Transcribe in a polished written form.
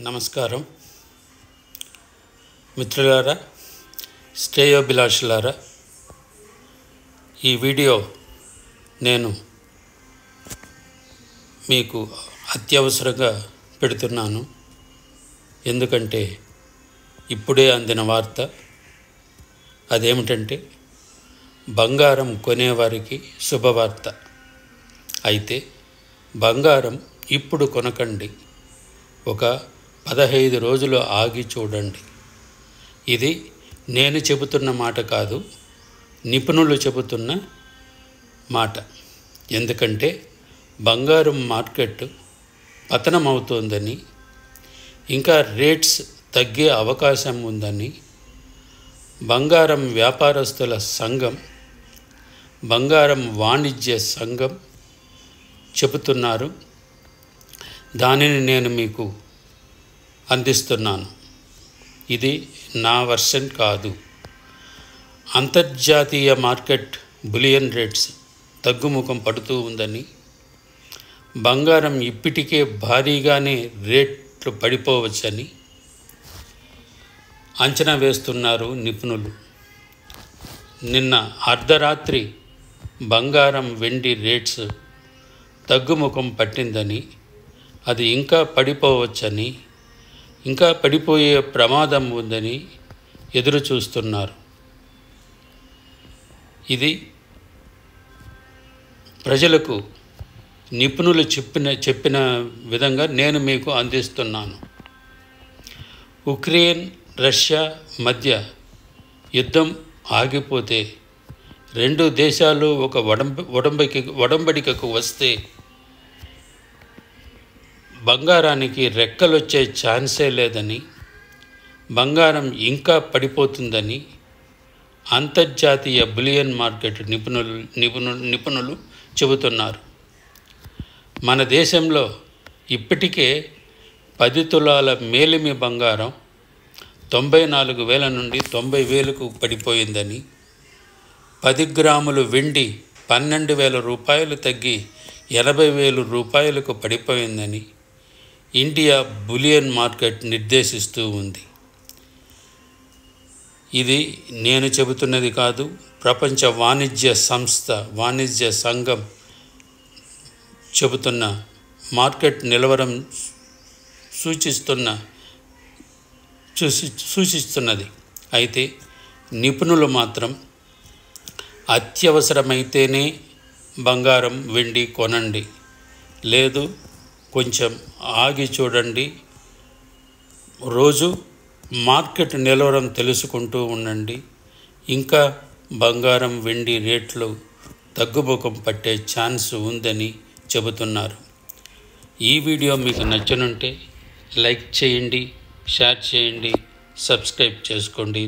నమస్కారం మిత్రులారా, శ్రేయోభిలాషులారా. ఈ వీడియో నేను మీకు అత్యవసరంగా పెడుతున్నాను. ఎందుకంటే ఇప్పుడే అందిన వార్త. అదేమిటంటే బంగారం కొనేవారికి శుభవార్త. అయితే బంగారం ఇప్పుడు కొనకండి, ఒక 15 రోజులు ఆగి చూడండి. ఇది నేను చెబుతున్న మాట కాదు, నిపుణులు చెబుతున్న మాట. ఎందుకంటే బంగారం మార్కెట్ పతనమవుతోందని, ఇంకా రేట్స్ తగ్గే అవకాశం ఉందని బంగారం వ్యాపారస్తుల సంఘం, బంగారం వాణిజ్య సంఘం చెబుతున్నారు. దానిని నేను మీకు అందిస్తున్నాను. ఇది నా వర్షన్ కాదు. అంతర్జాతీయ మార్కెట్ బులియన్ రేట్స్ తగ్గుముఖం పడుతూ ఉందని, బంగారం ఇప్పటికే భారీగానే రేట్లు పడిపోవచ్చని అంచనా వేస్తున్నారు నిపుణులు. నిన్న అర్ధరాత్రి బంగారం వెండి రేట్స్ తగ్గుముఖం పట్టిందని, అది ఇంకా పడిపోవచ్చని, ఇంకా పడిపోయే ప్రమాదం ఉందని ఎదురు చూస్తున్నారు. ఇది ప్రజలకు నిపుణులు చెప్పిన విధంగా నేను మీకు అందిస్తున్నాను. ఉక్రెయిన్ రష్యా మధ్య యుద్ధం ఆగిపోతే, రెండు దేశాలు ఒక ఒడంబడికకు వస్తే బంగారానికి రెక్కలొచ్చే ఛాన్సే లేదని, బంగారం ఇంకా పడిపోతుందని అంతర్జాతీయ బులియన్ మార్కెట్ నిపుణులు చెబుతున్నారు. మన దేశంలో ఇప్పటికే 10 తులాల మేలిమి బంగారం 94,000 నుండి 90,000కు పడిపోయిందని, 10 గ్రాములు వెండి 12,000 రూపాయలు తగ్గి 80,000 రూపాయలకు పడిపోయిందని ఇండియా బులియన్ మార్కెట్ నిర్దేశిస్తూ ఉంది. ఇది నేను చెబుతున్నది కాదు, ప్రపంచ వాణిజ్య సంఘం చెబుతున్న మార్కెట్ నిలవరం సూచిస్తున్నది. అయితే నిపుణులు మాత్రం అత్యవసరమైతేనే బంగారం వెండి కొనండి, లేదు కొంచెం ఆగి చూడండి, రోజు మార్కెట్ నిలవరం తెలుసుకుంటూ ఉండండి, ఇంకా బంగారం వెండి రేట్లు తగ్గుముఖం పట్టే ఛాన్స్ ఉందని చెబుతున్నారు. ఈ వీడియో మీకు నచ్చనుంటే లైక్ చేయండి, షేర్ చేయండి, సబ్స్క్రైబ్ చేసుకోండి.